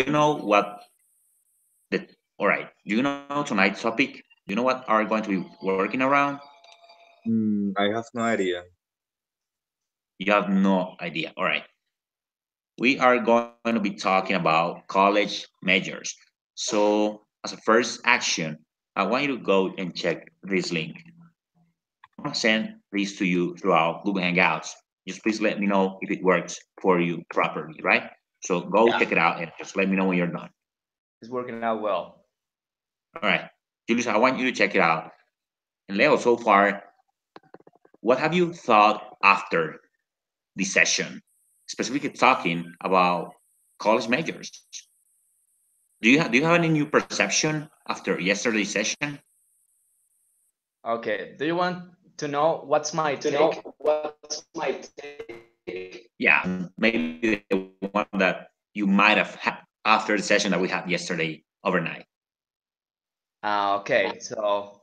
you know what the all right? Do you know tonight's topic? Do you know what are going to be working around? I have no idea. You have no idea. All right. We are going to be talking about college majors. So, as a first action, I want you to go and check this link. I'm going to send this to you throughout Google Hangouts. Just please let me know if it works for you properly, right? So, go Yeah, check it out and just let me know when you're done. it's working out well. All right. Julius, I want you to check it out. And Leo, so far, what have you thought after this session? Specifically talking about college majors. Do you have any new perception after yesterday's session? Okay, do you want to know what's my take? Yeah, maybe the one that you might have had after the session that we had yesterday overnight. Okay, so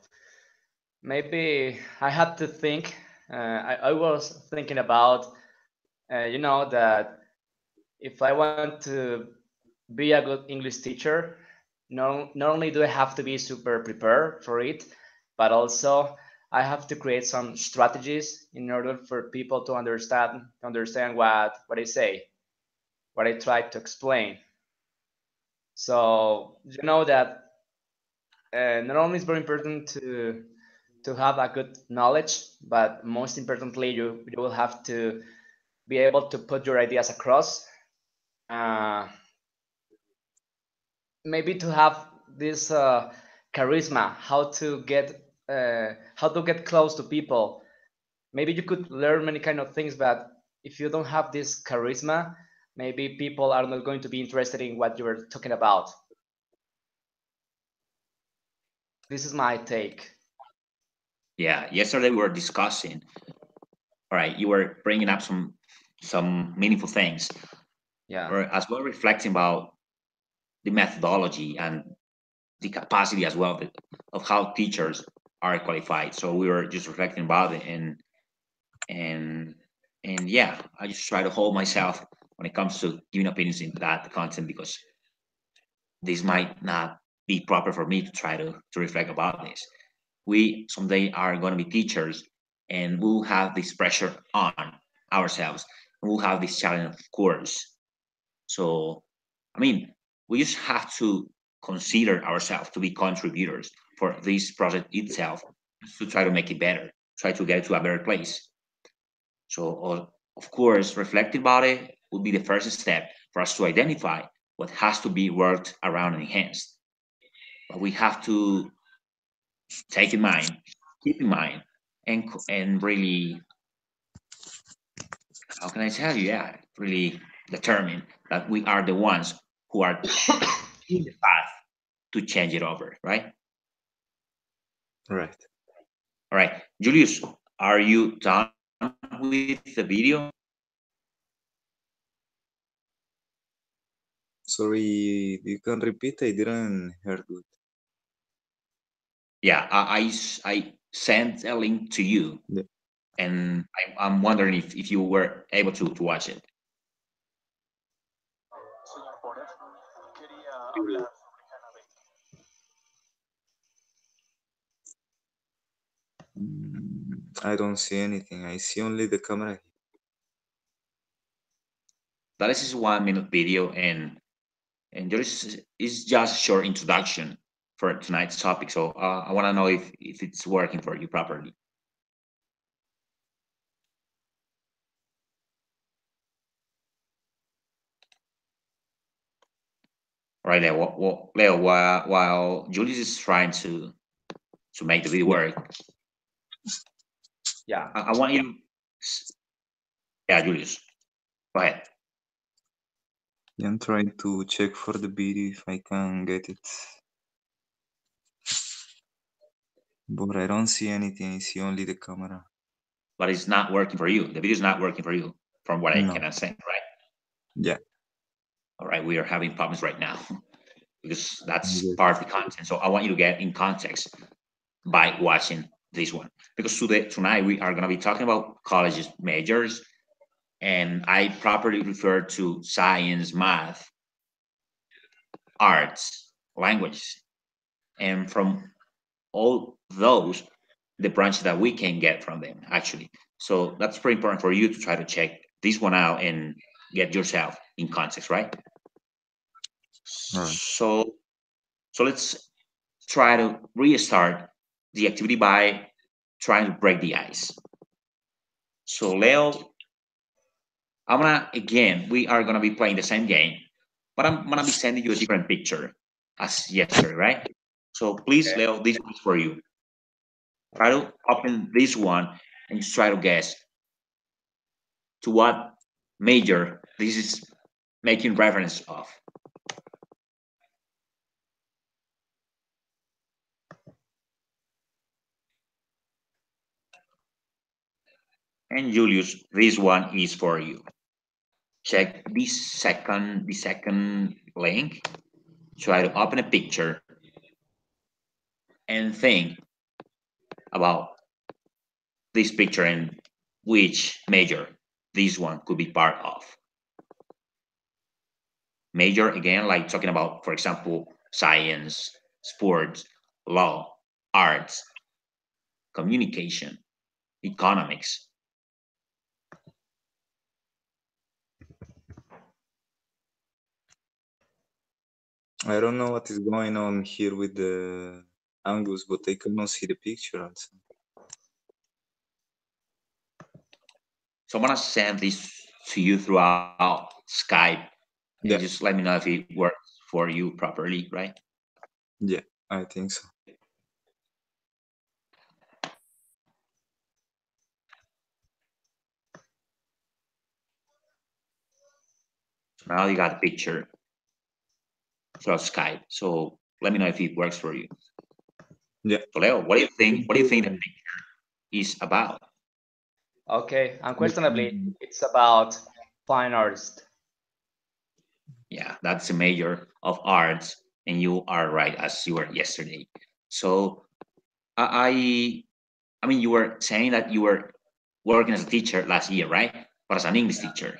maybe I had to think. I was thinking about, that if I want to be a good English teacher, not only do I have to be super prepared for it, but also I have to create some strategies in order for people to understand what I say, what I try to explain. So you know that not only is very important to have a good knowledge, but most importantly, you will have to be able to put your ideas across. Uh, Maybe to have this charisma, how to get close to people. Maybe you could learn many kind of things, but if you don't have this charisma, maybe people are not going to be interested in what you're talking about. This is my take. Yeah, yesterday we were discussing. All right, you were bringing up some meaningful things. Yeah. Or as well reflecting about the methodology and the capacity as well of how teachers are qualified. So we were just reflecting about it and and yeah, I just try to hold myself when it comes to giving opinions in that content because this might not be proper for me to try to reflect about this. We someday are going to be teachers and we'll have this pressure on ourselves and we'll have this challenge of course. So I mean, we just have to consider ourselves to be contributors for this project itself to try to make it better, try to get it to a better place. So, of course, reflecting about it would be the first step for us to identify what has to be worked around and enhanced. But we have to take in mind, keep in mind, and really, how can I tell you? Yeah, really determine that we are the ones who are in the path to change it over, right? Right. All right, Julius, are you done with the video? Sorry, you can repeat? I didn't hear good. Yeah, I sent a link to you, Yeah. and I'm wondering if you were able to watch it. I don't see anything. I see only the camera. That is a 1 minute video, and there is just a short introduction for tonight's topic. So I want to know if it's working for you properly. All right, Leo. Leo, while Julius is trying to make the video Yeah. work, Yeah. I want you. Yeah, Julius, go ahead. Yeah, I'm trying to check for the video if I can get it. But I don't see anything. I see only the camera. But it's not working for you. The video is not working for you, from what I No. can understand, right? Yeah. All right, we are having problems right now because that's Yes. part of the content. So I want you to get in context by watching this one because tonight we are going to be talking about colleges majors, and I properly refer to science, math, arts, languages, and from all those, the branches that we can get from them actually. So that's pretty important for you to try to check this one out and get yourself in context, right? Right. So let's try to restart the activity by trying to break the ice. So Leo, I'm gonna again, we are gonna be playing the same game, but I'm gonna be sending you a different picture as yesterday, right? So please, Okay. Leo, this one's for you. Try to open this one and just try to guess to what major this is making reference of. And Julius, this one is for you. Check the second link. Try to open a picture and think about this picture and which major this one could be part of. Major again, like talking about, for example, science, sports, law, arts, communication, economics. I don't know what is going on here with the angles, but I cannot see the picture also. So I'm gonna send this to you throughout Skype and Yeah, just let me know if it works for you properly, right? yeah, I think so. So now you got the picture throughout Skype. So let me know if it works for you. Yeah. So Leo, what do you think? What do you think the picture is about? Okay, unquestionably, it's about fine artist. Yeah, that's a major of arts, and you are right as you were yesterday. So I mean, you were saying that you were working as a teacher last year, right? But as an English teacher.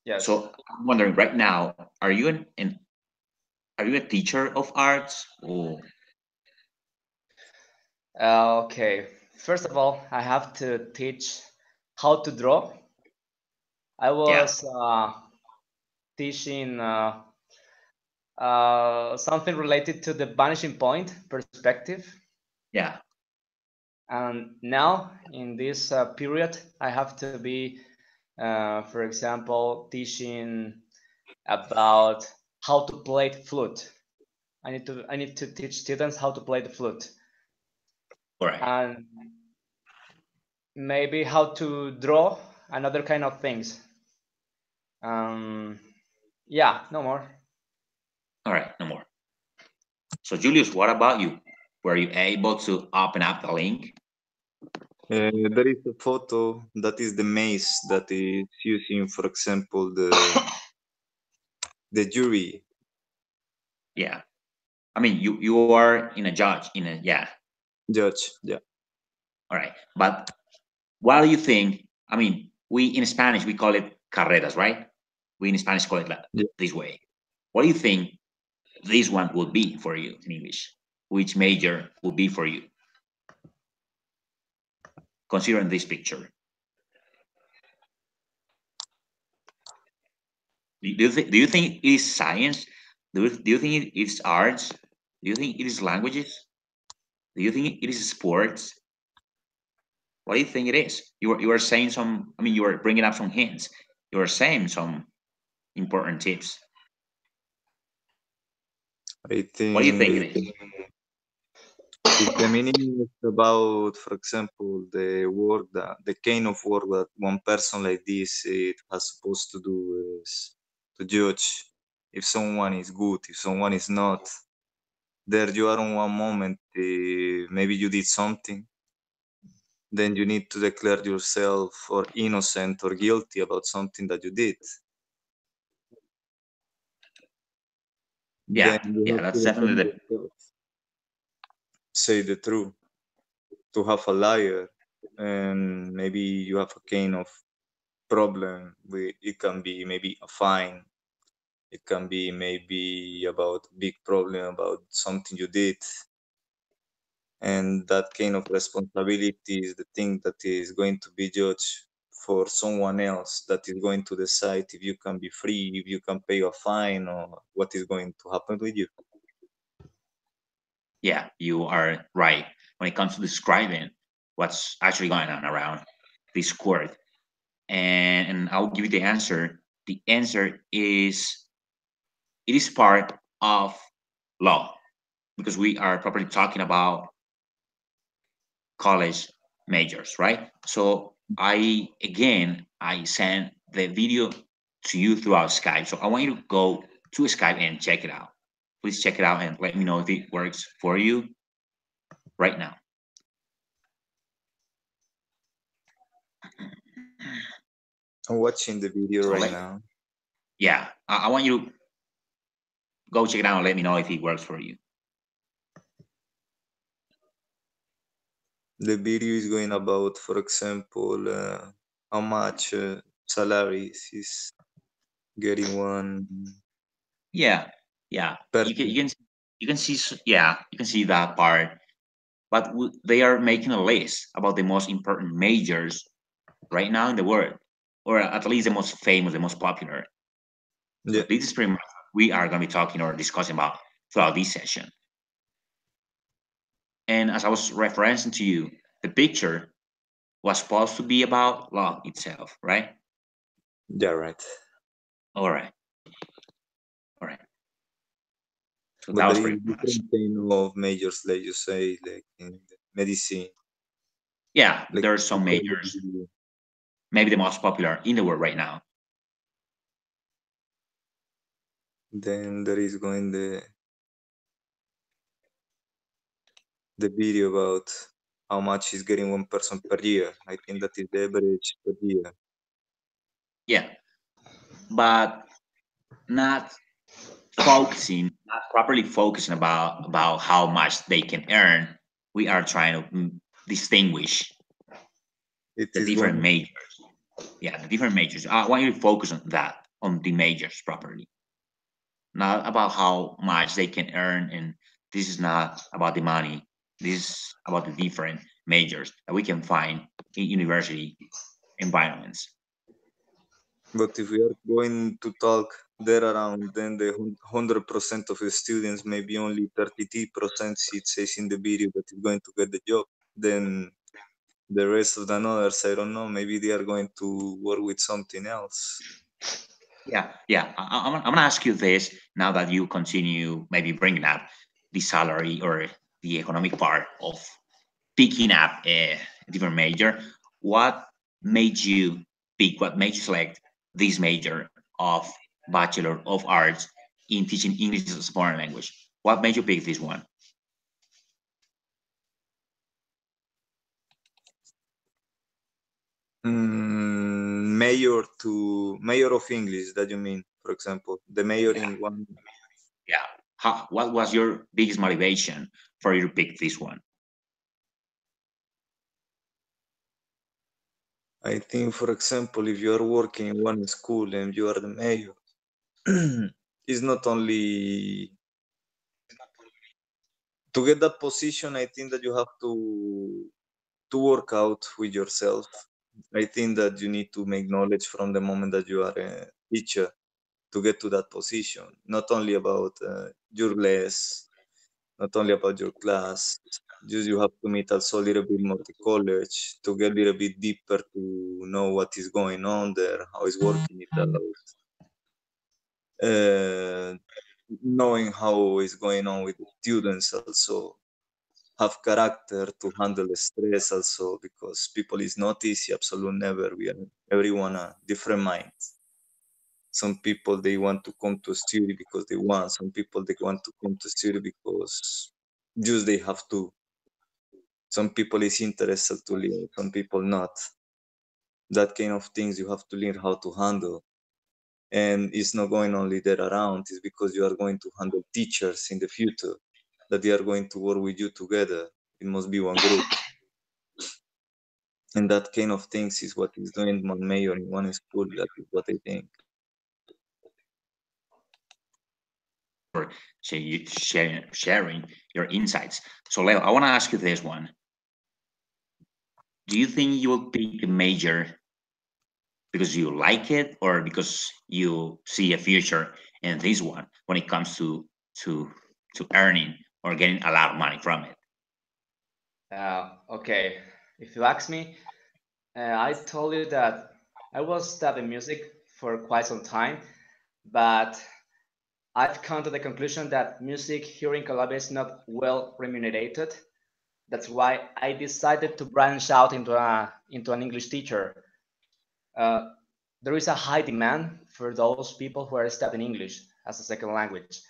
Yes. So I'm wondering right now, are you a teacher of arts? Or Okay. First of all, I have to teach how to draw. I yeah, was teaching something related to the vanishing point perspective. yeah, And now, in this period, I have to be, for example, teaching about how to play the flute. I need to teach students how to play the flute correct. and maybe how to draw and other kind of things. Um, yeah, no more. All right, no more. So Julius, what about you? Were you able to open up the link? There is a photo that is the maze that is using, for example, the jury. Yeah. I mean, you are in a judge in a yeah. Judge. Yeah. All right, but what do you think? I mean, we in Spanish we call it carreras, right? We in Spanish call it like Yeah. this way. What do you think this one would be for you in English? Which major would be for you, considering this picture? Do you think it is science? Do you think it is arts? Do you think it is languages? Do you think it is sports? What do you think it is? You were saying some. I mean, you were bringing up some hints. You were saying some important tips. I What do you think think it is? if the meaning is about, for example, the kind of work that one person like this it has supposed to do is to judge if someone is good, if someone is not. There you are on one moment, maybe you did something, then you need to declare yourself or innocent or guilty about something that you did. Then Yeah, you yeah, have that's to definitely defend the yourself, say the truth, to have a liar, and maybe you have a kind of problem with it can be maybe a fine It can be maybe about big problem about something you did, and that kind of responsibility is the thing that is going to be judged for someone else that is going to decide if you can be free, if you can pay a fine, or what is going to happen with you. Yeah, you are right when it comes to describing what's actually going on around this court. And I'll give you the answer. The answer is it is part of law because we are properly talking about college majors, right? So I sent the video to you throughout Skype. So I want you to go to Skype and check it out. Please check it out and let me know if it works for you right now. I'm watching the video So right now. yeah, I want you to go check it out and let me know if it works for you. The video is going about, for example, how much salaries is getting one Yeah, yeah. person. You can see yeah you can see that part. But they are making a list about the most important majors right now in the world, or at least the most famous, the most popular. So Yeah, this is pretty much what we are going to be talking or discussing about throughout this session. And as I was referencing to you, the picture was supposed to be about law itself, right? yeah, right. All right, all right. So But that there was is pretty much. different kind of majors, like you say, like in medicine, Yeah, like there's some majors, psychology. maybe the most popular in the world right now. Then there is going the video about how much is getting one person per year. I think that is the average per year. Yeah, but not not properly focusing about how much they can earn. We are trying to distinguish It the is different one. majors. Yeah, the different majors. I want you to focus on that, on the majors properly, not about how much they can earn. And this is not about the money. This is about the different majors that we can find in university environments. But if we are going to talk there around, then the 100% of the students, maybe only 33% it says in the video that is going to get the job. Then the rest of the others, I don't know, maybe they are going to work with something else. Yeah. I'm gonna ask you this now that you continue maybe bringing up the salary or the economic part of picking up a different major. What made you pick? What made you select this major of Bachelor of Arts in teaching English as a foreign language? What made you pick this one? Mayor of English, that you mean, for example, the mayor Yeah, in one. yeah. What was your biggest motivation for you to pick this one? I think, for example, if you are working in one school and you are the mayor, it's not only to get that position. I think that you have to work out with yourself. I think that you need to make knowledge from the moment that you are a teacher to get to that position. Not only about your less, not only about your class. Just you have to meet also a little bit more the college to get a little bit deeper to know what is going on there, how is working it out, knowing how is going on with the students also, have character to handle the stress also, because people is not easy, absolutely never. We are everyone a different mind. Some people they want to come to study because they want. Some people they want to come to study because just they have to. Some people is interested to learn, some people not. That kind of things you have to learn how to handle. And it's not going only there around, it's because you are going to handle teachers in the future, that they are going to work with you together. It must be one group. And that kind of things is what is doing one mayor in one school. That is what I think. for sharing your insights. So, Leo, I want to ask you this one: do you think you will pick a major because you like it, or because you see a future in this one when it comes to to earning or getting a lot of money from it? Okay, if you ask me, I told you that I was studying music for quite some time, but I've come to the conclusion that music here in Colombia is not well remunerated. That's why I decided to branch out into an English teacher. Uh, there is a high demand for those people who are studying English as a second language.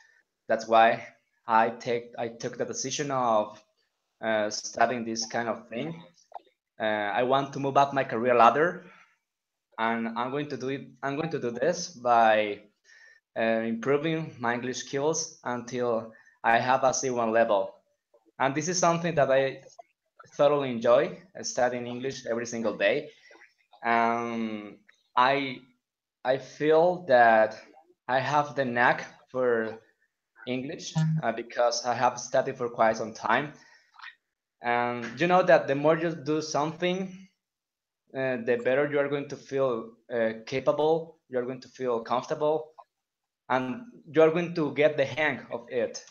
That's why I took the decision of studying this kind of thing. I want to move up my career ladder, and I'm going to do it. I'm going to do this by improving my English skills until I have a C1 level. And this is something that I thoroughly enjoy, studying English every single day. Um, I I feel that I have the knack for English because I have studied for quite some time. And you know that the more you do something, the better you are going to feel capable, you are going to feel comfortable, and you are going to get the hang of it.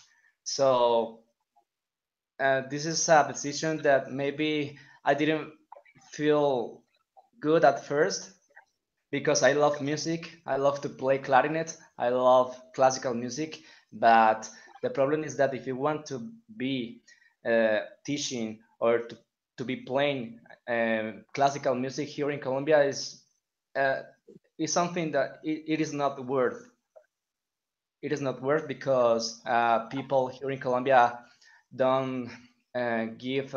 So this is a decision that maybe I didn't feel good at first because I love music. I love to play clarinet. I love classical music. But the problem is that if you want to be teaching or to be playing classical music here in Colombia uh, is something that it is not worth. It is not worth because people here in Colombia don't give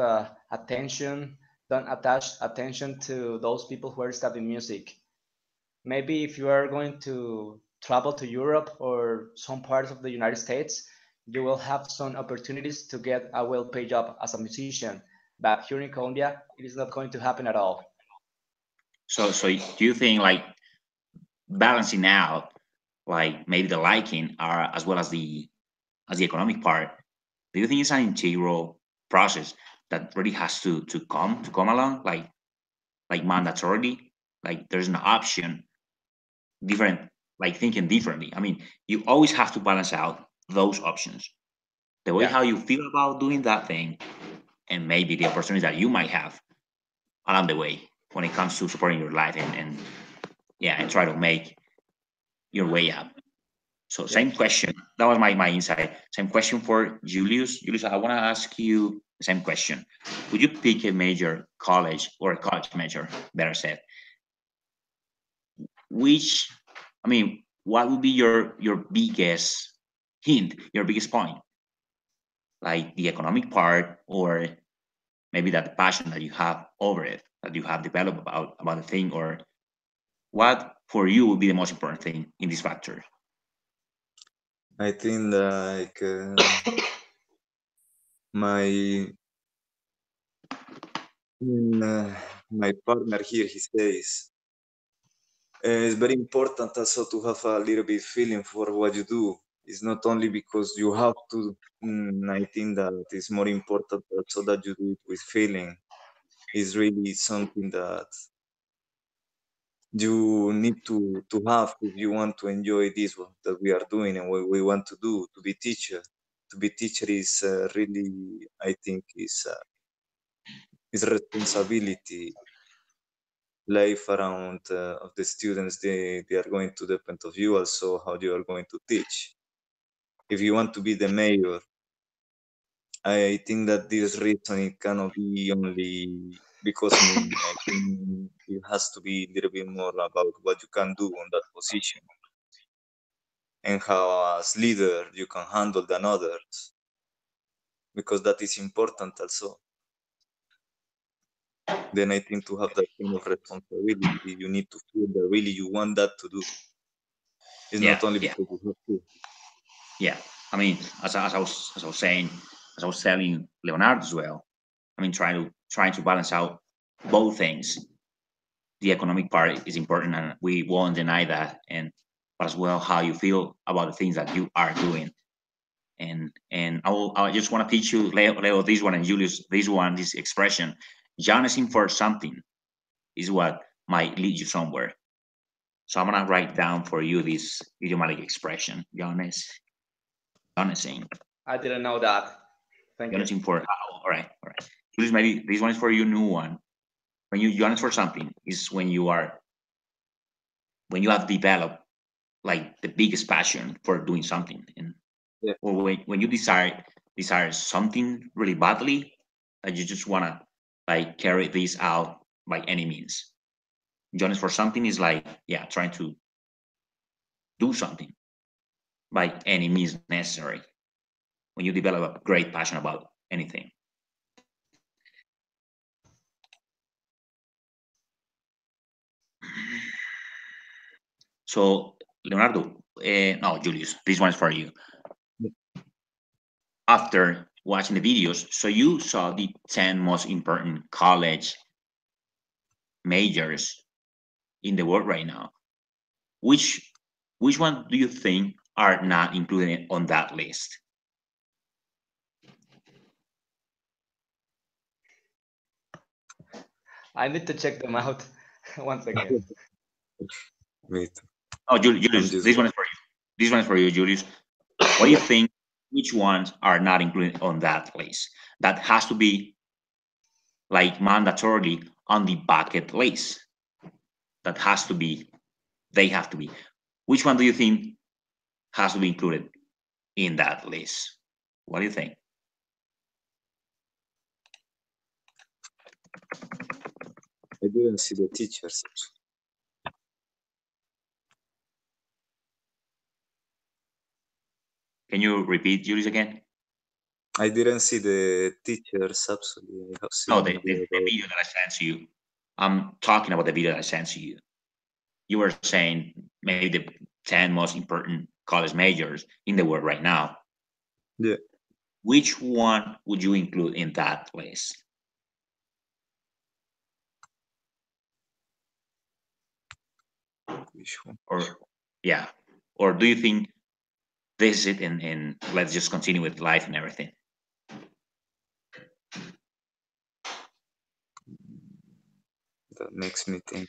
attention, don't attach attention to those people who are studying music. Maybe if you are going to travel to Europe or some parts of the United States, you will have some opportunities to get a well-paid job as a musician. But here in Colombia, it is not going to happen at all. So do you think like balancing out, like maybe the liking, are as well as the economic part? Do you think it's an integral process that really has to come along, like mandatorily? Like there's an option different, like thinking differently. I mean, you always have to balance out those options, the way Yeah. how you feel about doing that thing, and maybe the opportunities that you might have along the way when it comes to supporting your life and yeah, and try to make your way up. So same Yep. question. That was my insight. Same question for Julius. Julius, I want to ask you the same question. Would you pick a major college or a college major, better said, which, I mean, what would be your biggest hint, your biggest point, like the economic part, or maybe that passion that you have over it, that you have developed about the thing, or what for you would be the most important thing in this factor? I think like my my partner here, he says it's very important also to have a little bit feeling for what you do. It's not only because you have to. I think that it's more important also that you do it with feeling. It's really something that you need to have if you want to enjoy this one that we are doing and what we want to do to be teacher. To be teacher is really, I think, is responsibility. Life around of the students, they are going to depend of you also how you are going to teach. If you want to be the mayor, I think that this reason it cannot be only because me. I think it has to be a little bit more about what you can do on that position and how as leader you can handle than others, because that is important also. Then I think to have that kind of responsibility, you need to feel that really you want that to do. It's Yeah, not only yeah, because you have to. yeah. I mean, as I was saying, as I was telling Leonardo as well. I mean, trying to balance out both things. The economic part is important, and we won't deny that. And but as well, how you feel about the things that you are doing. and I just want to teach you, Leo, this one, and Julius, this expression, Jonasing for something is what might lead you somewhere. So I'm gonna write down for you this idiomatic expression, Jonasing. I didn't know that. Thank you. Jonasing for, all right. Julius, maybe this one is for you, new one. When you Jonas for something is when you have developed like the biggest passion for doing something, and Yeah. or when you desire something really badly, that you just want to like carry this out by any means. Jonas for something is like, yeah, trying to do something by any means necessary when you develop a great passion about anything. So Leonardo, no, Julius, this one is for you. After watching the videos, so you saw the 10 most important college majors in the world right now. Which one do you think are not included on that list? I need to check them out once again. Me too. Oh, I'm Julius, just this one is for you. This one is for you, Julius. What do you think? Which ones are not included on that list? That has to be like mandatorily on the bucket list. That has to be. They have to be. Which one do you think has to be included in that list? What do you think? I didn't see the teachers. Can you repeat, Julius, again? I didn't see the teachers. Absolutely, I have No, seen the maybe about. video that I sent to you. I'm talking about the video that I sent to you. You were saying maybe the 10 most important college majors in the world right now. Yeah. Which one would you include in that list? Which one? Or yeah, or do you think this is it, and let's just continue with life and everything? That makes me think.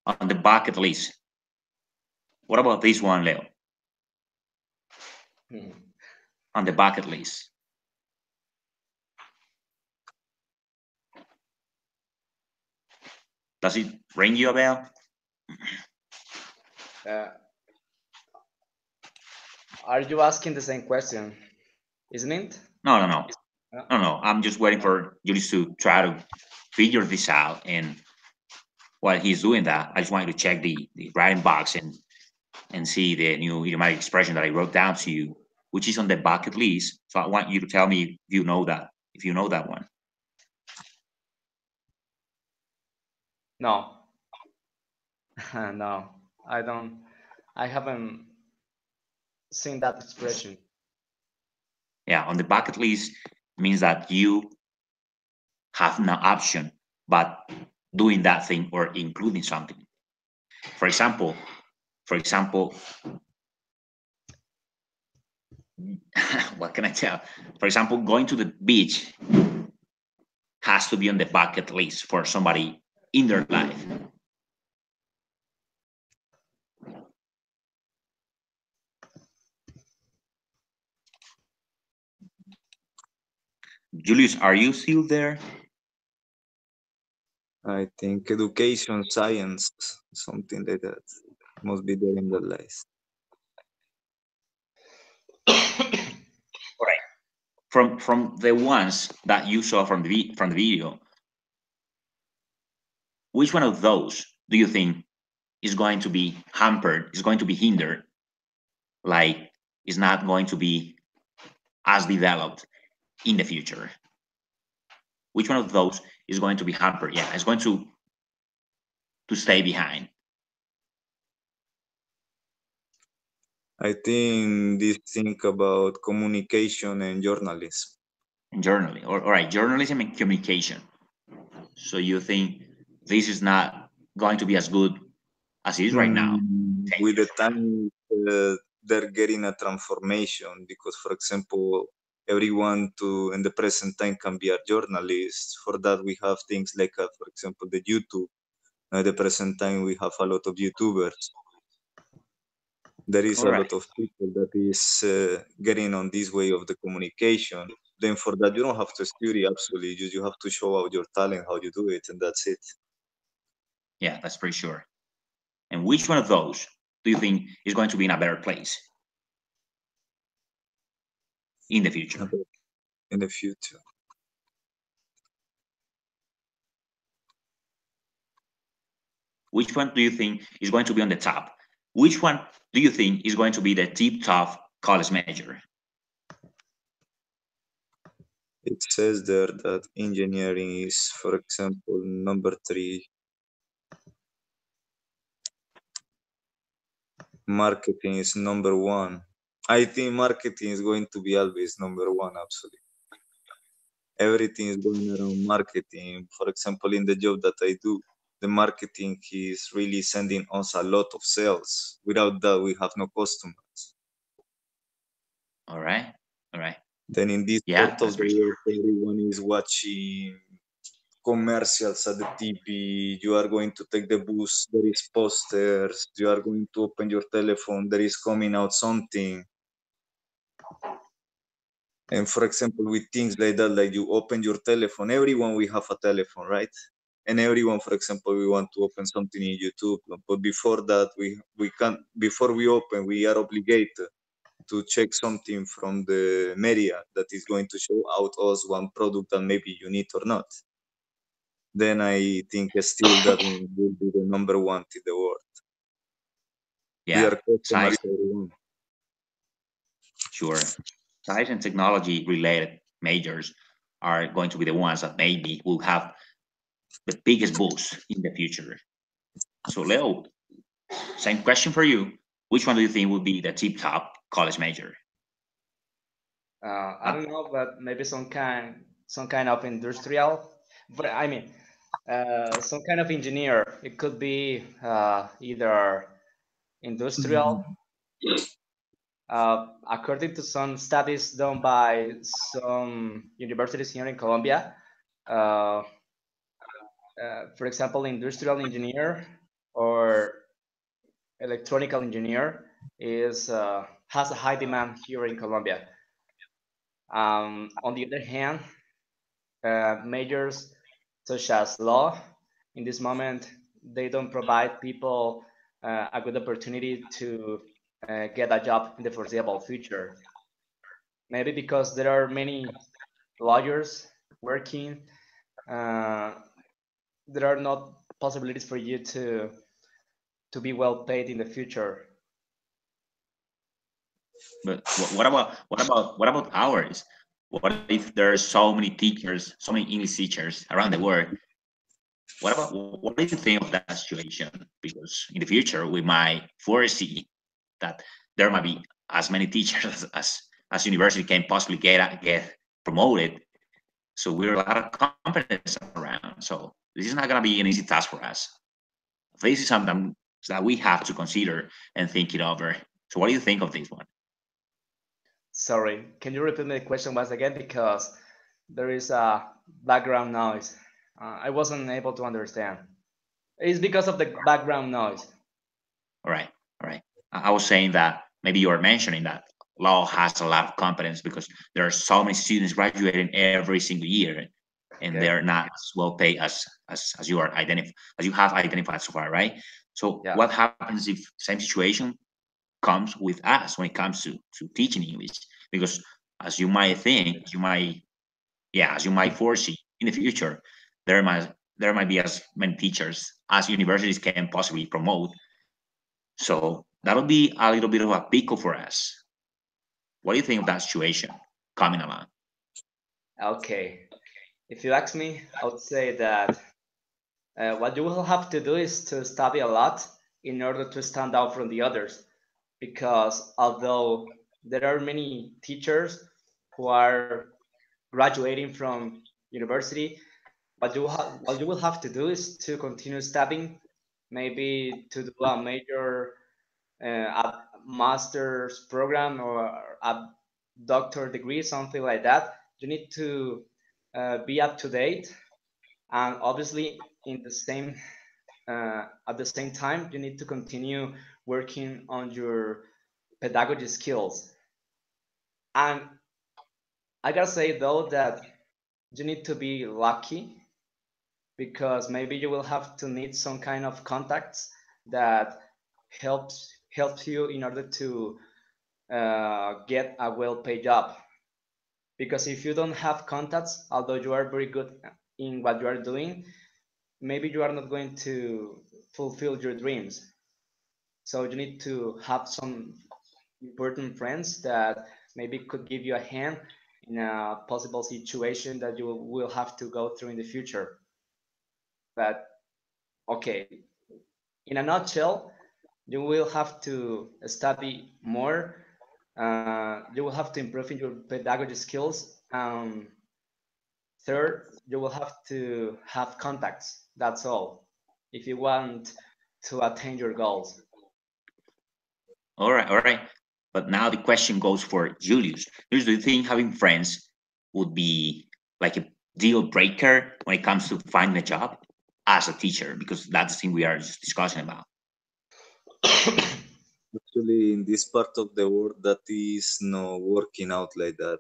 On the bucket list, what about this one, Leo? Hmm. On the bucket list, does it ring you a bell? Uh, are you asking the same question? Isn't it? No. I'm just waiting for Julius to try to figure this out, and while he's doing that, I just wanted to check the writing box and see the new idiomatic expression that I wrote down to you, which is on the bucket list. So I want you to tell me if you know that one. No. No, I don't. I haven't seen that expression. Yeah, on the bucket list means that you have no option but doing that thing or including something. For example, what can I tell? For example, going to the beach has to be on the bucket list for somebody in their life. Julius, are you still there? I think education, science, something like that, must be there in the list. All right. From the ones that you saw from the video, which one of those do you think is going to be hampered, is going to be hindered, like is not going to be as developed in the future? Which one of those is going to be hampered? Yeah, it's going to stay behind. I think this think about communication and journalism. And journaling, all right, journalism and communication. So you think this is not going to be as good as it is right now. With the time, they're getting a transformation because, for example, everyone in the present time can be a journalist. For that, we have things like, for example, the YouTube. At the present time, we have a lot of YouTubers. There is a lot of people that is getting on this way of the communication. Then for that, you don't have to study absolutely. You have to show out your talent, how you do it, and that's it. Yeah, that's pretty sure. And which one of those do you think is going to be in a better place in the future? In the future. Which one do you think is going to be on the top? Which one do you think is going to be the tip top college major? It says there that engineering is, for example, number 3. Marketing is number 1. I think marketing is going to be always number 1, absolutely. Everything is going around marketing. For example, in the job that I do, the marketing is really sending us a lot of sales. Without that, we have no customers. All right. All right. Then in this part of the world, everyone is watching commercials at the TV. You are going to take the bus, there is posters. You are going to open your telephone, there is coming out something. And for example, with things like that, like you open your telephone, everyone we have a telephone, right? And everyone, for example, we want to open something in YouTube, but before that, we can before we open, we are obligated to check something from the media that is going to show out us one product that maybe you need or not. Then I think still that one will be the number 1 in the world. Yeah, we are customers, everyone. Sure. Science and technology related majors are going to be the ones that maybe will have the biggest boost in the future. So, Leo, same question for you. Which one do you think will be the tip top college major? I don't know, but maybe some kind of industrial. But I mean, some kind of engineer. It could be either industrial. According to some studies done by some universities here in Colombia, uh, for example, industrial engineer or electronical engineer is has a high demand here in Colombia. On the other hand, majors such as law, in this moment, they don't provide people a good opportunity to get a job in the foreseeable future. Maybe because there are many lawyers working, there are not possibilities for you to be well paid in the future. But what about ours? What if there are so many teachers, so many English teachers around the world? What do you think of that situation? Because in the future we might foresee that there might be as many teachers as university can possibly get promoted. So we're a lot of competence around. So this is not going to be an easy task for us. This is something that we have to consider and think it over. So what do you think of this one? Sorry, can you repeat the question once again? Because there is a background noise. I wasn't able to understand. It's because of the background noise. All right, all right. I was saying that maybe you are mentioning that law has a lot of competence because there are so many students graduating every single year, and Okay. they're not as well paid as you are as you have identified so far, right? So Yeah. what happens if same situation comes with us when it comes to teaching English? Because as you might think, as you might foresee in the future, there might be as many teachers as universities can possibly promote. So that'll be a little bit of a pickle for us. What do you think of that situation coming along? Okay. If you ask me, I would say that what you will have to do is to study a lot in order to stand out from the others. Because although there are many teachers who are graduating from university, what you will have to do is to continue studying maybe to do a major a master's program or a doctor degree, something like that. You need to be up to date, and obviously in the same at the same time you need to continue working on your pedagogy skills. And I gotta say though that you need to be lucky, because maybe you will have to need some kind of contacts that helps you in order to get a well-paid job. Because if you don't have contacts, although you are very good in what you are doing, maybe you are not going to fulfill your dreams. So you need to have some important friends that maybe could give you a hand in a possible situation that you will have to go through in the future. But okay, in a nutshell, you will have to study more. You will have to improve in your pedagogy skills. Third, you will have to have contacts. That's all. If you want to attain your goals. All right, all right. But now the question goes for Julius. Julius, do you think having friends would be like a deal breaker when it comes to finding a job as a teacher? Because that's the thing we are just discussing about. Actually, in this part of the world, that is not working out like that.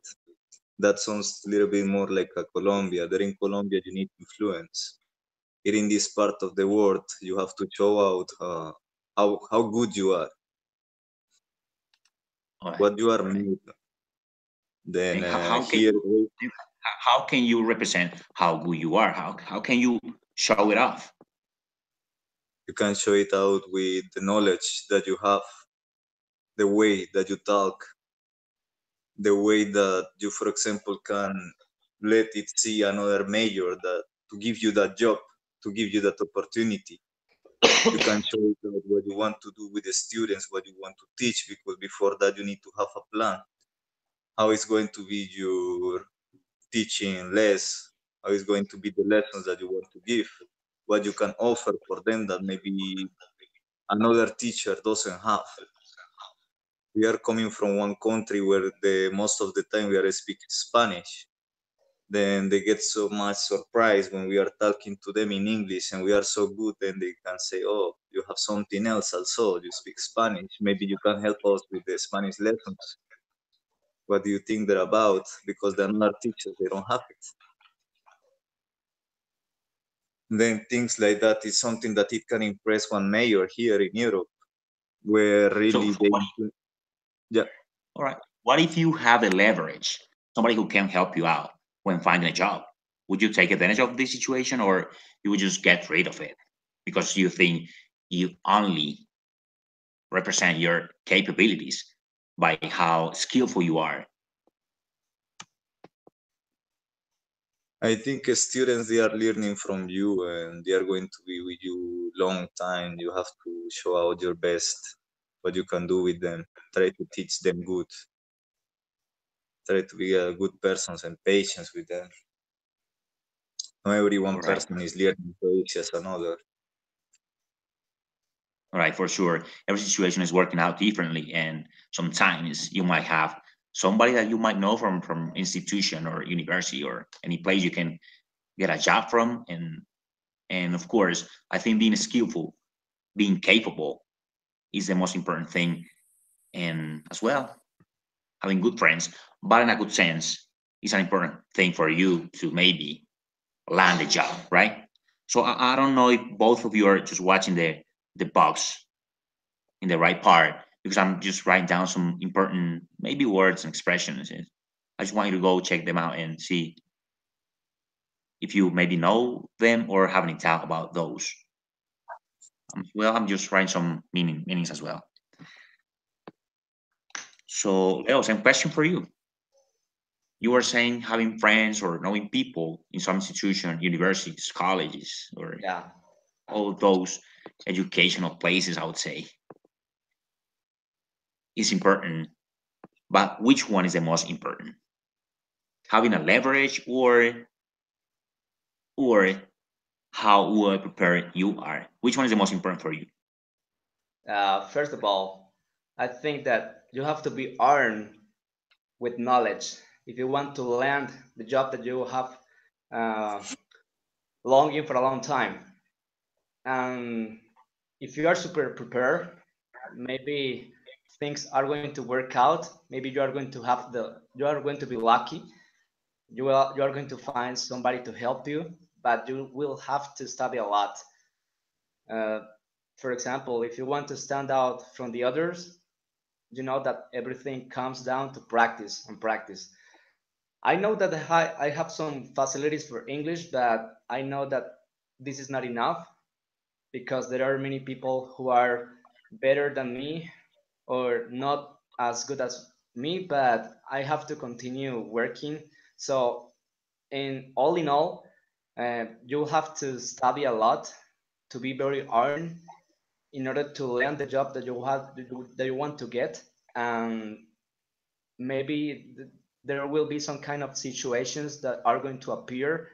That sounds a little bit more like a Colombia. There in Colombia, you need influence. Here in this part of the world, you have to show out how good you are, All right. what you are All right. made. Then And how can here, how can you represent how good you are? How can you show it off? you can show it out with the knowledge that you have, the way that you talk, the way that you, for example, can let it see another major that to give you that job, to give you that opportunity. You can show it out what you want to do with the students, what you want to teach, because before that you need to have a plan. How is going to be your teaching less? How is going to be the lessons that you want to give? What you can offer for them that maybe another teacher doesn't have. We are coming from one country where the most of the time we are speaking Spanish. Then they get so much surprised when we are talking to them in English and we are so good. Then they can say, "Oh, you have something else also. You speak Spanish. Maybe you can help us with the Spanish lessons. What do you think they're about?" Because they're not teachers, they don't have it. Then things like that is something that it can impress one mayor here in Europe, where So, really so they, what yeah, all right. What if you have a leverage, somebody who can help you out when finding a job? Would you take advantage of this situation, or you would just get rid of it because you think you only represent your capabilities by how skillful you are? I think students they are learning from you and they are going to be with you long time. You have to show out your best, what you can do with them. Try to teach them good. Try to be a good person and patience with them. Not every one All right. person is learning so easy as another. All right, for sure. Every situation is working out differently, and sometimes you might have somebody that you might know from institution or university or any place you can get a job from, and of course, I think being skillful, being capable, is the most important thing, and as well having good friends, but in a good sense, is an important thing for you to maybe land a job, right? So I don't know if both of you are just watching the box in the right part, because I'm just writing down some important maybe words and expressions. And I just want you to go check them out and see if you maybe know them or have any talk about those. Well, I'm just writing some meanings as well. So, Leo, same question for you. You were saying having friends or knowing people in some institution, universities, colleges, or Yeah. all those educational places, I would say, is important. But which one is the most important? Having a leverage or how well prepared you are? Which one is the most important for you? First of all, I think that you have to be armed with knowledge if you want to land the job that you have uh, longing for a long time. And if you are super prepared, maybe things are going to work out. Maybe you are going to be lucky. You are going to find somebody to help you, but you will have to study a lot. Uh, for example, if you want to stand out from the others, you know that everything comes down to practice and practice. I know that I have some facilities for English, but I know that this is not enough because there are many people who are better than me or not as good as me, but I have to continue working. So, in all, you have to study a lot to be very earned in order to land the job that you want to get, and maybe there will be some kind of situations that are going to appear,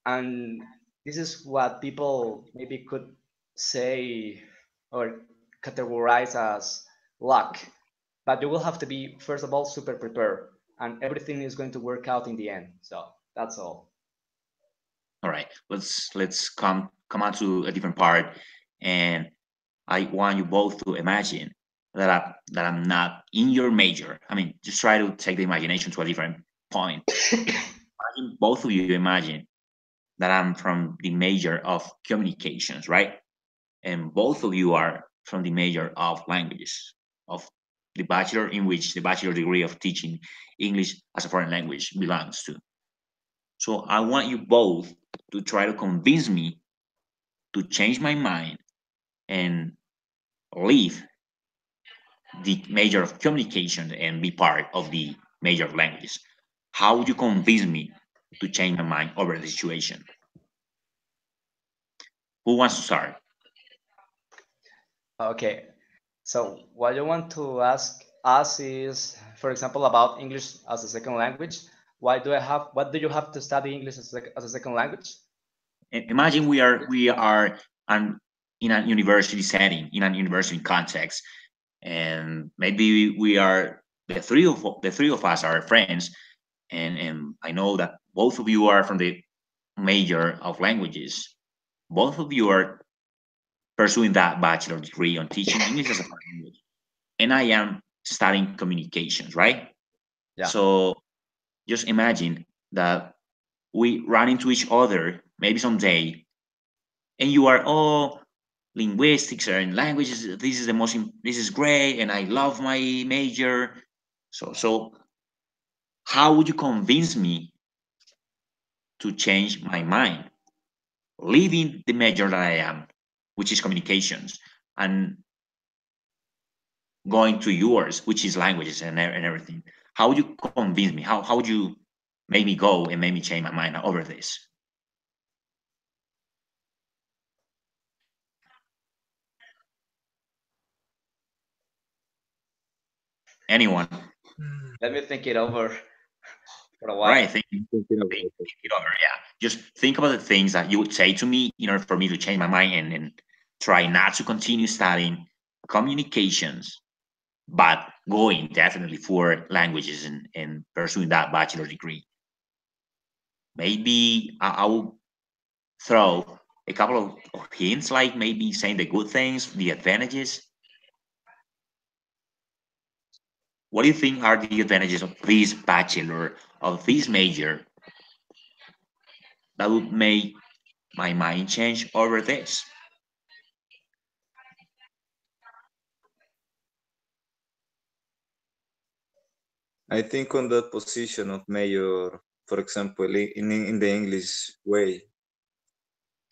and this is what people maybe could say or categorize as luck. But you will have to be, first of all, super prepared, and everything is going to work out in the end. So that's all. All right, let's come on to a different part, and I want you both to imagine that I'm not in your major. I mean, just try to take the imagination to a different point. Imagine, both of you imagine that I'm from the major of communications, right? And both of you are from the major of languages, of the bachelor in which the bachelor degree of teaching English as a foreign language belongs to. So I want you both to try to convince me to change my mind and leave the major of communication and be part of the major of languages. How would you convince me to change my mind over the situation? Who wants to start? Okay. So what you want to ask us is, for example, about English as a second language. What do you have to study English as a second language? Imagine we are in a university setting, in a university context, and maybe we are the three of us are friends, and I know that both of you are from the major of languages. Both of you are pursuing that bachelor degree on teaching English as a foreign language, and I am studying communications, right? Yeah. So just imagine that we run into each other maybe someday, and you are all linguistics and languages. This is the most. This is great, and I love my major. So how would you convince me to change my mind, leaving the major that I am, which is communications, and going to yours, which is languages and everything? How would you convince me? How would you make me go and make me change my mind over this? Anyone? Let me think it over for a Right? while. Thinking about Think it. it over. Yeah. Just think about the things that you would say to me in order for me to change my mind and try not to continue studying communications, but going definitely for languages and pursuing that bachelor degree. Maybe I will throw a couple of hints, like maybe saying the good things, the advantages. What do you think are the advantages of this bachelor, of this major, that would make my mind change over this? I think on that position of mayor, for example, in the English way,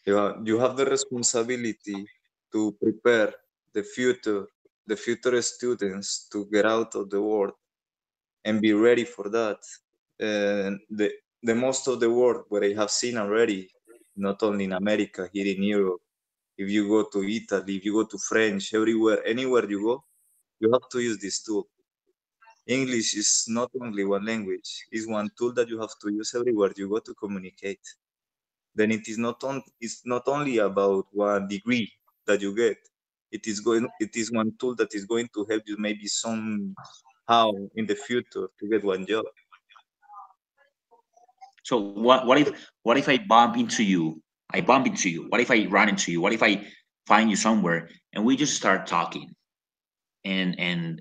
you have the responsibility to prepare the future the future students to get out of the world and be ready for that. And the most of the world what I have seen already, not only in America, here in Europe, if you go to Italy, if you go to French, everywhere, anywhere you go, you have to use this tool. English is not only one language, it's one tool that you have to use everywhere you go to communicate. then it's not only about one degree that you get. It is one tool that is going to help you maybe somehow in the future to get one job. So what if I bump into you? I bump into you. What if I run into you? What if I find you somewhere and we just start talking? And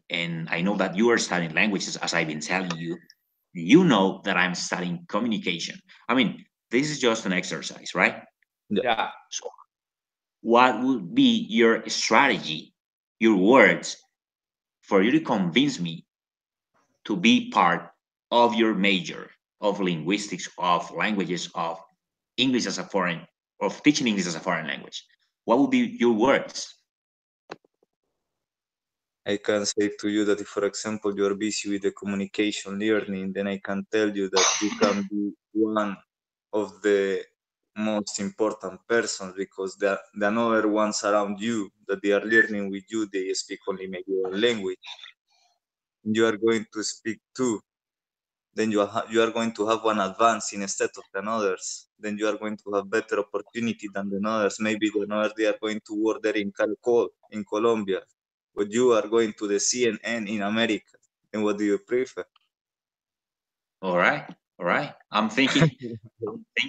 I know that you are studying languages, as I've been telling you. You know that I'm studying communication. I mean, this is just an exercise, right? Yeah. Yeah. So what would be your strategy, your words for you to convince me to be part of your major of linguistics, of languages, of English as a foreign, of teaching English as a foreign language? What would be your words? I can say to you that if, for example, you are busy with the communication learning, then I can tell you that you can be one of the most important persons because the other ones around you that they are learning with you, they speak only maybe one language. You are going to speak two, then you are going to have one advance instead of the others. Then you are going to have better opportunity than the others. Maybe the others they are going to work there in Calcol in Colombia, but you are going to the CNN in America. And what do you prefer? All right, all right. I'm thinking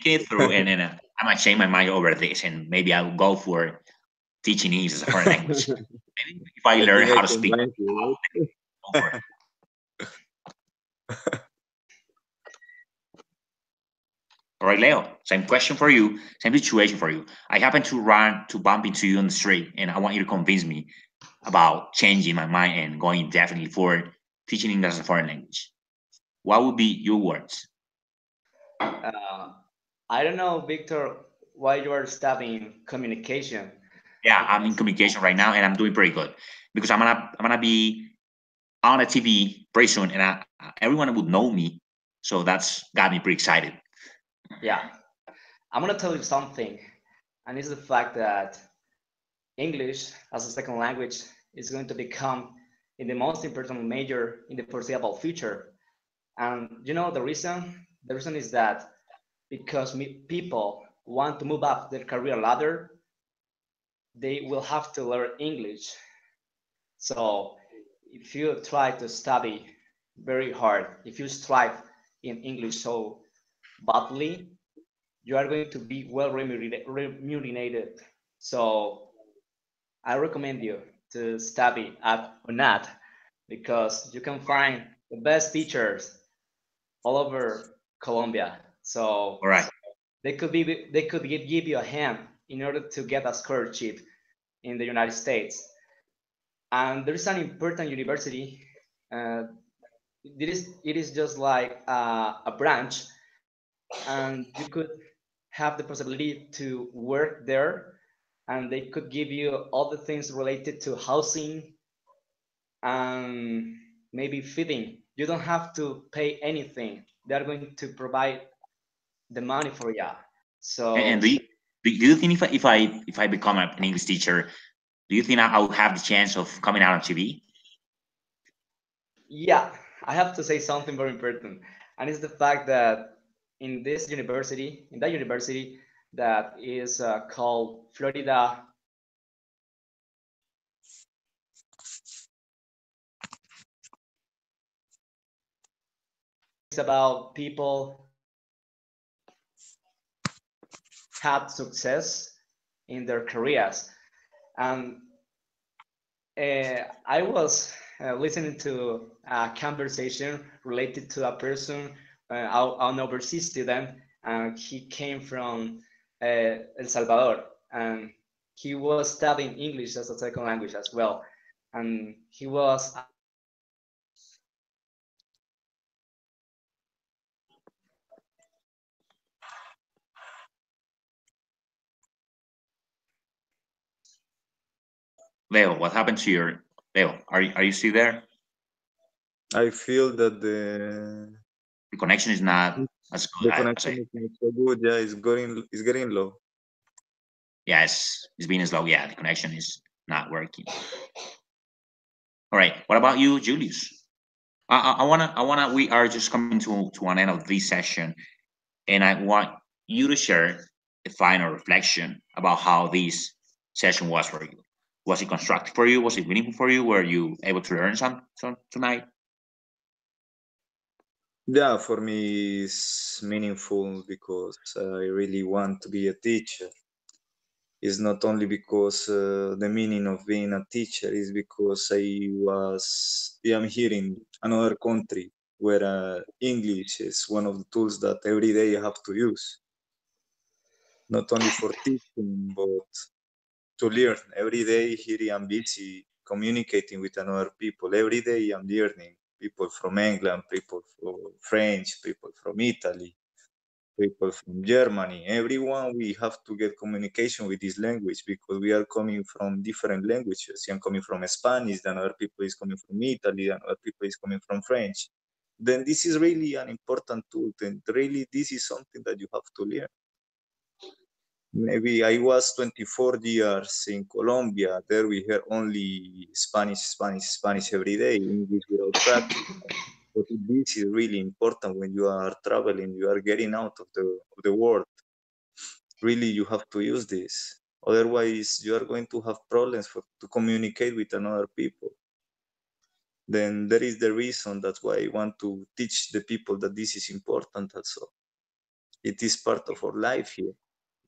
it through, and I might change my mind over this, and maybe I'll go for teaching English as a foreign language. Maybe if I I learn think I how to speak, convince you, go for it. All right, Leo. Same question for you. Same situation for you. I happen to bump into you on the street, and I want you to convince me about changing my mind and going definitely for teaching English as a foreign language. What would be your words? Uh, I don't know, Victor, why you are studying communication. Yeah, I'm in Because communication right now, and I'm doing pretty good because I'm gonna be on a TV pretty soon, and everyone would know me. So that's got me pretty excited. yeah, I'm gonna tell you something, and it's the fact that English as a second language is going to become in the most important major in the foreseeable future. And you know the reason? The reason is that because people want to move up their career ladder, they will have to learn English. So if you try to study very hard, if you strive in English so badly, you are going to be well remunerated. So I recommend you to study at UNAT because you can find the best teachers all over Colombia. So All right. they could give you a hand in order to get a scholarship in the United States. And there is an important university. Uh, it is just like a branch, and you could have the possibility to work there, and they could give you all the things related to housing and maybe feeding. You don't have to pay anything. They are going to provide the money for you. And So do you think if I become an English teacher, do you think I will have the chance of coming out on TV? yeah, I have to say something very important, and it's the fact that in that university that is called Florida, it's about people had success in their careers. And I was listening to a conversation related to a person, an overseas student, and he came from El Salvador, and he was studying English as a second language as well. And he was Leo, what happened to your Leo? Are you still there? I feel that The connection is not as good the as I. connection is not so good. Yeah, it's getting low. Yes, it's being slow. Yeah, the connection is not working. All right. What about you, Julius? I wanna. We are just coming to an end of this session, and I want you to share a final reflection about how this session was for you. Was it constructive for you? Was it meaningful for you? Were you able to learn some tonight? Yeah, for me it's meaningful because I really want to be a teacher. It's not only because the meaning of being a teacher is because I'm here in another country where English is one of the tools that every day I have to use, not only for teaching but to learn. Every day here I'm busy communicating with another people. Every day I'm learning people from England, people from French, people from Italy, people from Germany. Everyone we have to get communication with this language because we are coming from different languages. I'm coming from Spanish, then other people is coming from Italy, and other people is coming from French. Then this is really an important tool. And really, this is something that you have to learn. Maybe I was 24 years in Colombia. There we hear only Spanish, Spanish, Spanish every day, English without practice. But this is really important when you are traveling, you are getting out of the world. Really, you have to use this. Otherwise, you are going to have problems to communicate with another people. Then there is the reason. That's why I want to teach the people that this is important also. It is part of our life here.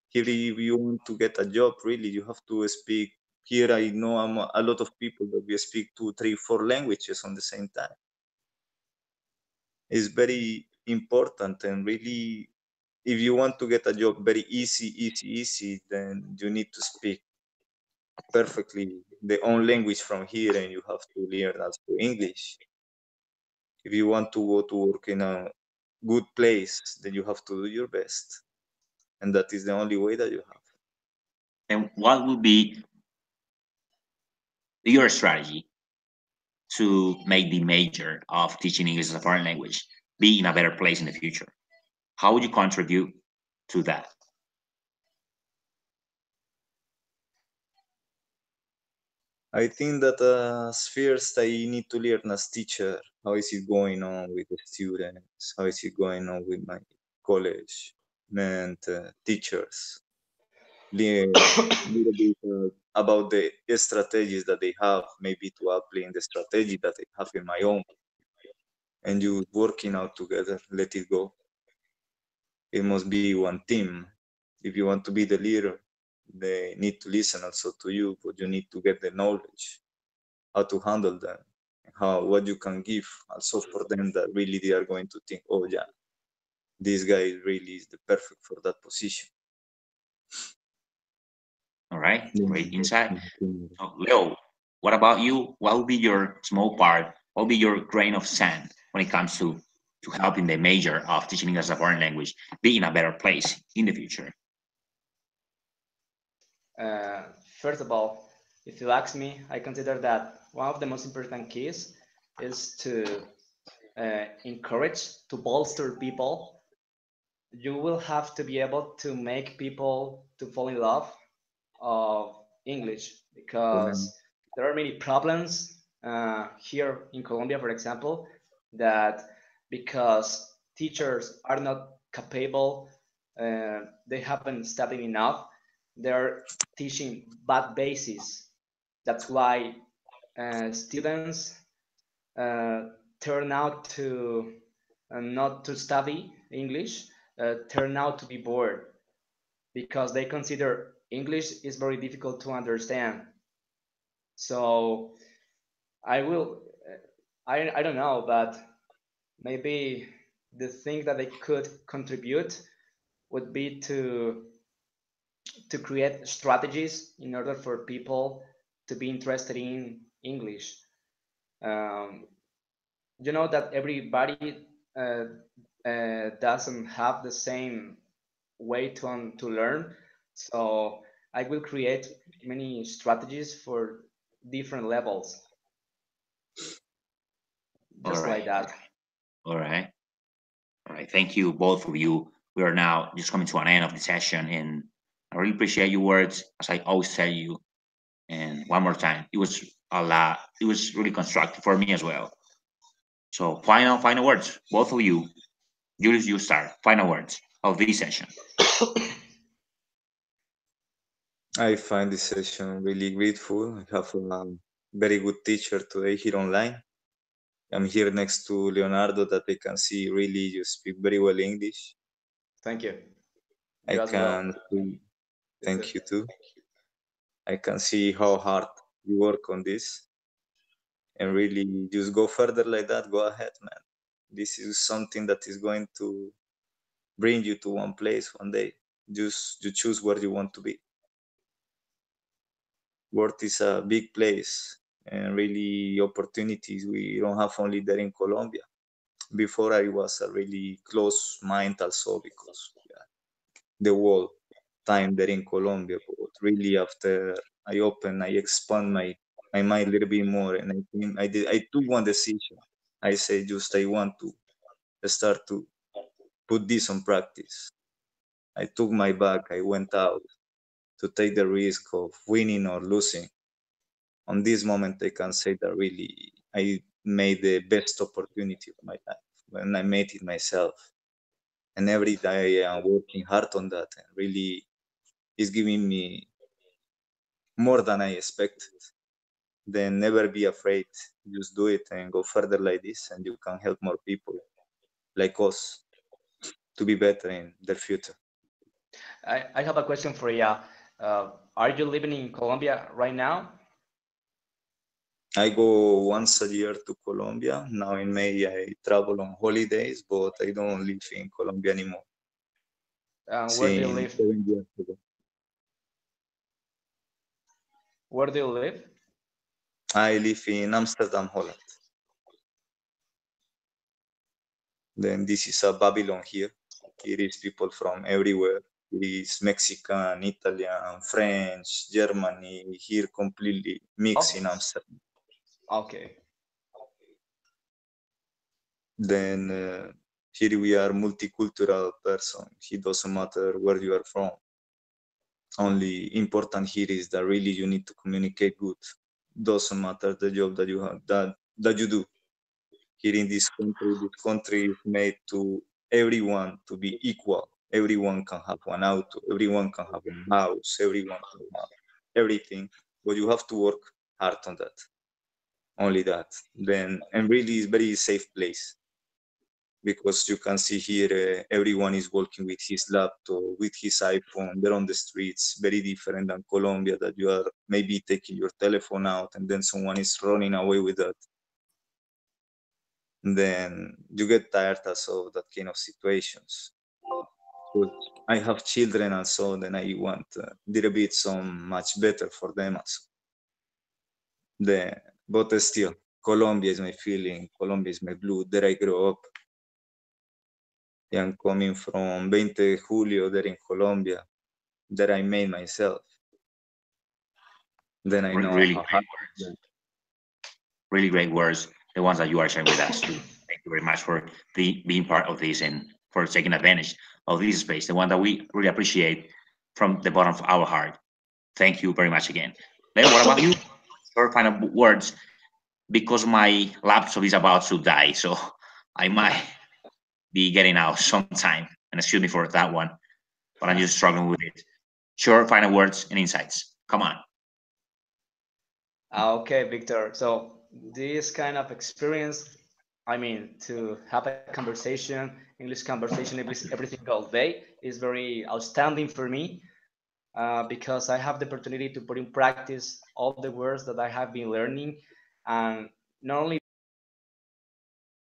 Here, if you want to get a job, really, you have to speak. Here, I know a lot of people that we speak two, three, four languages on the same time. It's very important, and really, if you want to get a job very easy, then you need to speak perfectly the own language from here, and you have to learn also English. If you want to go to work in a good place, then you have to do your best, and that is the only way that you have. And what would be your strategy to make the major of teaching English as a foreign language be in a better place in the future? How would you contribute to that? I think that first I need to learn as teacher. How is it going on with the students? How is it going on with my college and teachers? Learn a little bit about the strategies that they have, maybe to apply in the strategy that I have in my own, and you working out together. Let it go. It must be one team. If you want to be the leader, they need to listen also to you, but you need to get the knowledge how to handle them, how what you can give also for them that really they are going to think, oh yeah, this guy really is the perfect for that position. All right, great insight. Mm. So, Leo, what about you? What will be your small part? What will be your grain of sand when it comes to helping the major of teaching English as a foreign language be in a better place in the future? First of all, if you ask me, I consider that one of the most important keys is to encourage, to bolster people. You will have to be able to make people to fall in love of English Yeah. because there are many problems here in Colombia, for example, that because teachers are not capable, they haven't studied enough, they're teaching bad basis. That's why students uh, turn out to not to study English, turn out to be bored because they consider English is very difficult to understand. So I will, I don't know, but maybe the thing that they could contribute would be to create strategies in order for people to be interested in English. Um, you know that everybody doesn't have the same way to learn. So I will create many strategies for different levels, All just like right, that. all right, all right. Thank you both of you. We are now just coming to an end of the session, and I really appreciate your words, as I always tell you. And one more time, it was a lot. It was really constructive for me as well. So final words, both of you. Julius, you start. Final words of this session. I find this session really grateful. I have a very good teacher today here online. I'm here next to Leonardo that I can see really you speak very well English. Thank you. I You as well. can see, thank you too. I can see how hard you work on this and really just go further like that. Go ahead, man. This is something that is going to bring you to one place one day. Just you choose where you want to be. World is a big place and really opportunities we don't have only there in Colombia. Before I was a really close mind also because the whole time there in Colombia, but really after I expand my mind a little bit more, and I think I took one decision. I say just I want to start to put this on practice. I took my bag. I went out to take the risk of winning or losing. On this moment, I can say that really I made the best opportunity of my life when I made it myself. And every day I'm working hard on that, and really is giving me more than I expected. Then never be afraid. Just do it and go further like this, and you can help more people like us to be better in the future. I have a question for you. Are you living in Colombia right now? I go once a year to Colombia. Now in May, I travel on holidays, but I don't live in Colombia anymore. Where do you Since live? 7 years ago, Where do you live? I live in Amsterdam, Holland. Then this is a Babylon here. Here is people from everywhere. Here is Mexican, Italian, French, Germany. Here completely mixed in Oh, Amsterdam. okay. Then here we are multicultural person. It doesn't matter where you are from. Only important here is that really you need to communicate good. Doesn't matter the job that you have that you do. Here in this country is made to everyone to be equal. Everyone can have one auto. Everyone can have a house. Everyone can have everything. But you have to work hard on that. Only that. Then and really is very safe place because you can see here everyone is working with his laptop, with his iPhone. They're on the streets, very different than Colombia that you are maybe taking your telephone out and then someone is running away with that. And then you get tired also of that kind of situations. But I have children also, then I want a little bit some much better for them also. The, but still, Colombia is my feeling. Colombia is my blood. There I grew up. I'm coming from 20 de Julio there in Colombia that I made myself. Then I know Really how great hard it words. is. Really great words. The ones that you are sharing with us. Thank you very much for being part of this and for taking advantage of this space. The one that we really appreciate from the bottom of our heart. Thank you very much again. Leo, what about you? Your final words, because my laptop is about to die, so I might be getting out sometime. And excuse me for that one, but I'm just struggling with it. Sure, final words and insights. Come on. Okay, Victor. So this kind of experience, I mean, to have a conversation, English conversation every single day is very outstanding for me because I have the opportunity to put in practice all the words that I have been learning, and not only